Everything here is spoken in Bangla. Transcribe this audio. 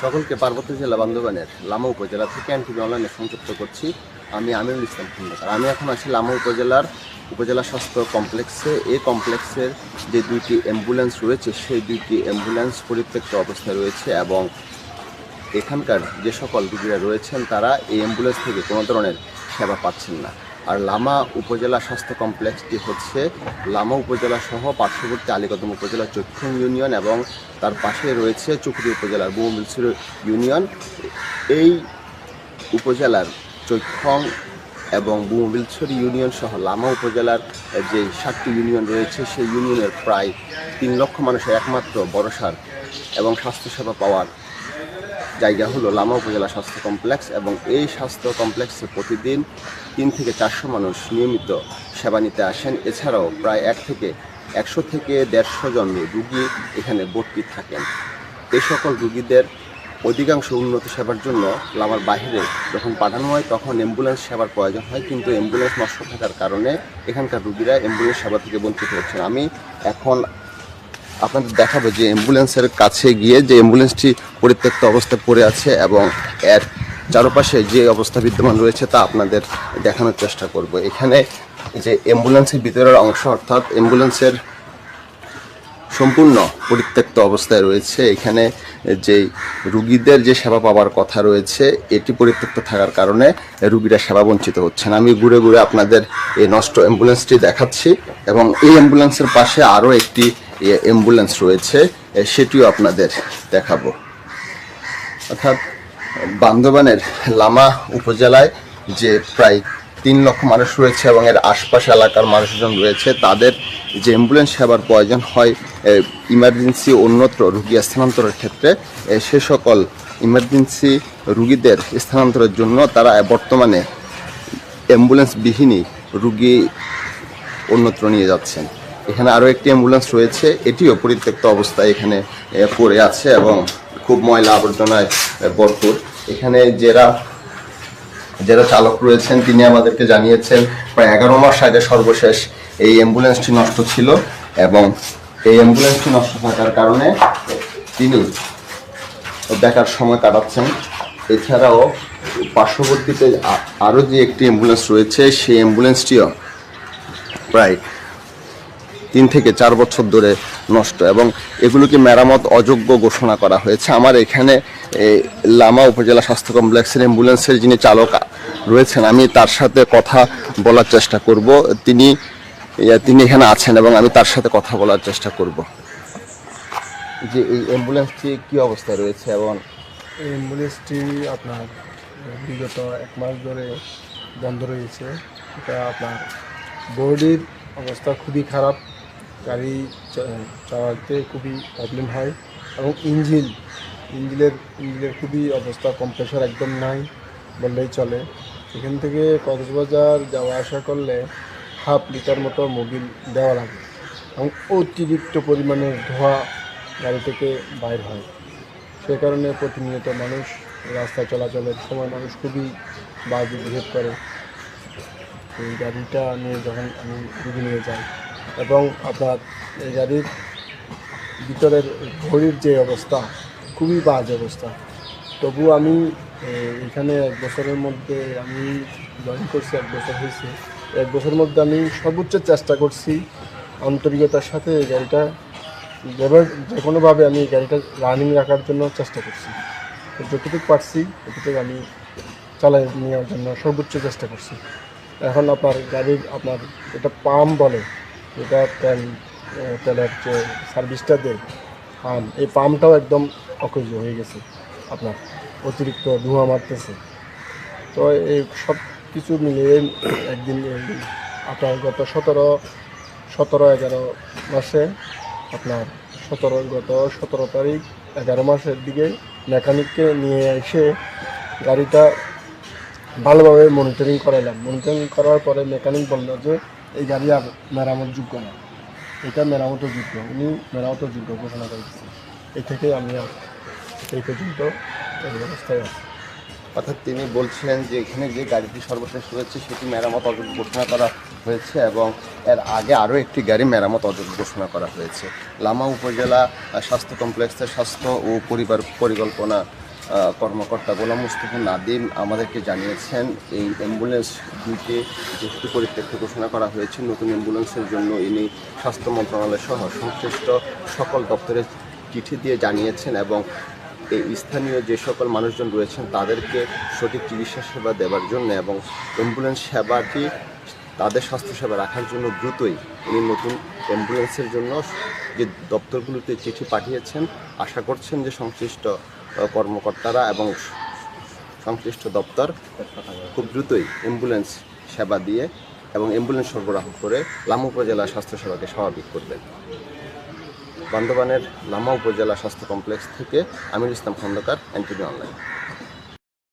সকলকে পার্বত্য জেলা বান্দরবানের লামা উপজেলা থেকে এনটিভি অনলাইনে সংযুক্ত করছি। আমি আমিরুল ইসলাম খন্দকার। আমি এখন আছি লামা উপজেলা স্বাস্থ্য কমপ্লেক্সে। এই কমপ্লেক্সের যে দুইটি অ্যাম্বুলেন্স রয়েছে সেই দুইটি অ্যাম্বুলেন্স পরিত্যক্ত অবস্থায় রয়েছে এবং এখানকার যে সকল রোগীরা রয়েছেন তারা এই অ্যাম্বুলেন্স থেকে কোনো ধরনের সেবা পাচ্ছেন না। আর লামা উপজেলা স্বাস্থ্য কমপ্লেক্সটি হচ্ছে লামা উপজেলা সহ পার্শ্ববর্তী আলীকদম উপজেলার চৈক্ষং ইউনিয়ন এবং তার পাশে রয়েছে চুকরি উপজেলার বহুমিলছড়ি ইউনিয়ন। এই উপজেলার চৈক্ষং এবং বহুমিলছড়ি ইউনিয়ন সহ লামা উপজেলার যে 7টি ইউনিয়ন রয়েছে সেই ইউনিয়নের প্রায় 3 লক্ষ মানুষের একমাত্র ভরসার এবং স্বাস্থ্যসেবা পাওয়ার জায়গা হলো লামা উপজেলা স্বাস্থ্য কমপ্লেক্স এবং এই স্বাস্থ্য কমপ্লেক্সে প্রতিদিন 3 থেকে 400 মানুষ নিয়মিত সেবা নিতে আসেন। এছাড়াও প্রায় 100 থেকে 150 জন রুগী এখানে ভর্তি থাকেন। এই সকল রুগীদের অধিকাংশ উন্নত সেবার জন্য লামার বাইরে যখন পাঠানো হয় তখন অ্যাম্বুলেন্স সেবার প্রয়োজন হয়, কিন্তু অ্যাম্বুলেন্স নষ্ট থাকার কারণে এখানকার রুগীরা অ্যাম্বুলেন্স সেবা থেকে বঞ্চিত হচ্ছেন। আমি এখন আপনাদের দেখাবো যে অ্যাম্বুলেন্সের কাছে গিয়ে যে অ্যাম্বুলেন্সটি পরিত্যক্ত অবস্থায় পড়ে আছে এবং এর চারপাশে যে অবস্থা বিদ্যমান রয়েছে তা আপনাদের দেখানোর চেষ্টা করব। এখানে যে অ্যাম্বুলেন্সের ভিতরের অংশ অর্থাৎ অ্যাম্বুলেন্সের সম্পূর্ণ পরিত্যক্ত অবস্থায় রয়েছে। এখানে যে রুগীদের যে সেবা পাওয়ার কথা রয়েছে এটি পরিত্যক্ত থাকার কারণে রুগীরা সেবা বঞ্চিত হচ্ছেন। আমি ঘুরে ঘুরে আপনাদের এই নষ্ট অ্যাম্বুলেন্সটি দেখাচ্ছি এবং এই অ্যাম্বুলেন্সের পাশে আরও একটি অ্যাম্বুলেন্স রয়েছে, সেটিও আপনাদের দেখাবো। অর্থাৎ বান্দরবানের লামা উপজেলায় যে প্রায় 3 লক্ষ মানুষ রয়েছে এবং এর আশপাশ এলাকার মানুষজন রয়েছে, তাদের যে অ্যাম্বুলেন্স সেবার প্রয়োজন হয় ইমার্জেন্সি অন্যত্র রুগী স্থানান্তরের ক্ষেত্রে, সে সকল ইমার্জেন্সি রুগীদের স্থানান্তরের জন্য তারা বর্তমানে অ্যাম্বুলেন্সবিহীনই রুগী অন্যত্র নিয়ে যাচ্ছেন। এখানে আরও একটি অ্যাম্বুলেন্স রয়েছে, এটিও পরিত্যক্ত অবস্থায় এখানে পড়ে আছে এবং খুব ময়লা আবর্জনায় ভরপুর। এখানে যারা চালক রয়েছেন তিনি আমাদেরকে জানিয়েছেন প্রায় 11 মাস আগে সর্বশেষ এই অ্যাম্বুলেন্সটি নষ্ট ছিল এবং এই অ্যাম্বুলেন্সটি নষ্ট থাকার কারণে তিনি দেখার সময় কাটাচ্ছেন। এছাড়াও পার্শ্ববর্তীতে আরও যে একটি অ্যাম্বুলেন্স রয়েছে সেই অ্যাম্বুলেন্সটিও প্রায় 3 থেকে 4 বছর ধরে নষ্ট এবং এগুলোকে মেরামত অযোগ্য ঘোষণা করা হয়েছে। আমার এখানে লামা উপজেলা স্বাস্থ্য কমপ্লেক্সের অ্যাম্বুলেন্সের যিনি চালক রয়েছেন আমি তার সাথে কথা বলার চেষ্টা করব। তিনি এখানে আছেন এবং আমি তার সাথে কথা বলার চেষ্টা করব যে এই অ্যাম্বুলেন্সটি কী অবস্থায় রয়েছে। এবং এই অ্যাম্বুলেন্সটি আপনার বিগত 1 মাস ধরে বন্ধ রয়েছে। এটা আপনার বডির অবস্থা খুবই খারাপ, গাড়ি চালাতে খুবই প্রবলেম হয় এবং ইঞ্জিনের খুবই অবস্থা, কম্প্রেসার একদম নাই বললেই চলে। এখান থেকে কক্সবাজার যাওয়া আসা করলে 1/2 লিটার মতো মোবিল দেওয়া লাগে এবং অতিরিক্ত পরিমাণে ধোঁয়া গাড়ি থেকে বাইর হয়। সে কারণে প্রতিনিয়ত মানুষ রাস্তায় চলাচলের সময় মানুষ খুবই বাজে বিহেভ করে। এই গাড়িটা নিয়ে যখন আমি রুগী নিয়ে যাই এবং আপনার এই গাড়ির ভিতরের ঘড়ির যে অবস্থা খুবই বাজে অবস্থা। তবু আমি এখানে 1 বছরের মধ্যে আমি জয়েন করছি, 1 বছর হয়েছে। 1 বছরের মধ্যে আমি সর্বোচ্চ চেষ্টা করছি আন্তরিকতার সাথে এই গাড়িটা যে কোনোভাবে আমি এই গাড়িটা রানিং রাখার জন্য চেষ্টা করছি। যতটুকু পারছি ততটুকু আমি চালাই নেওয়ার জন্য সর্বোচ্চ চেষ্টা করছি। এখন আপনার গাড়ির আপনার এটা পাম্প বলে, এটা তেলের যে সার্ভিসটা দেয় পাম্প, এই পাম্পটাও একদম অকেজ হয়ে গেছে, আপনার অতিরিক্ত ধোঁয়া মারতেছে। তো এই সব কিছু মিলিয়ে একদিন আপনার গত 17-11 মাসে আপনার 17 তারিখ 11 মাসের দিকে মেকানিককে নিয়ে এসে গাড়িটা ভালোভাবে মনিটরিং করাইলাম। মনিটরিং করার পরে মেকানিক বলল যে এই গাড়ি আর মেরামত যোগ্য না, এটা মেরামতের যোগ্য, উনি মেরামতের যোগ্য ঘোষণা করেছে। এই থেকে আমি এই পর্যন্ত এই ব্যবস্থায় আছি। অর্থাৎ তিনি বলছিলেন যে এখানে যে গাড়িটি সর্বশেষ রয়েছে সেটি মেরামত অযোগ্য ঘোষণা করা হয়েছে এবং এর আগে আরও একটি গাড়ি মেরামত অযোগ্য ঘোষণা করা হয়েছে। লামা উপজেলা স্বাস্থ্য কমপ্লেক্সের স্বাস্থ্য ও পরিবার পরিকল্পনা কর্মকর্তা গোলাম মুস্তফা নাদিম আমাদেরকে জানিয়েছেন এই অ্যাম্বুলেন্স দুইটি যেহেতু পরিত্যক্ত ঘোষণা করা হয়েছে, নতুন অ্যাম্বুলেন্সের জন্য ইনি স্বাস্থ্য মন্ত্রণালয় সহ সংশ্লিষ্ট সকল দপ্তরে চিঠি দিয়ে জানিয়েছেন এবং এই স্থানীয় যে সকল মানুষজন রয়েছেন তাদেরকে সঠিক চিকিৎসা সেবা দেওয়ার জন্য এবং অ্যাম্বুলেন্স সেবাটি তাদের স্বাস্থ্যসেবা রাখার জন্য দ্রুতই উনি নতুন অ্যাম্বুলেন্সের জন্য যে দপ্তরগুলোতে চিঠি পাঠিয়েছেন। আশা করছেন যে সংশ্লিষ্ট কর্মকর্তারা এবং সংশ্লিষ্ট দপ্তর খুব দ্রুতই অ্যাম্বুলেন্স সেবা দিয়ে এবং অ্যাম্বুলেন্স সরবরাহ করে লামা উপজেলা স্বাস্থ্যসেবাকে স্বাভাবিক করবেন। বান্দরবানের লামা উপজেলা স্বাস্থ্য কমপ্লেক্স থেকে আমিরুল ইসলাম খন্দকার, এনটিভি অনলাইন।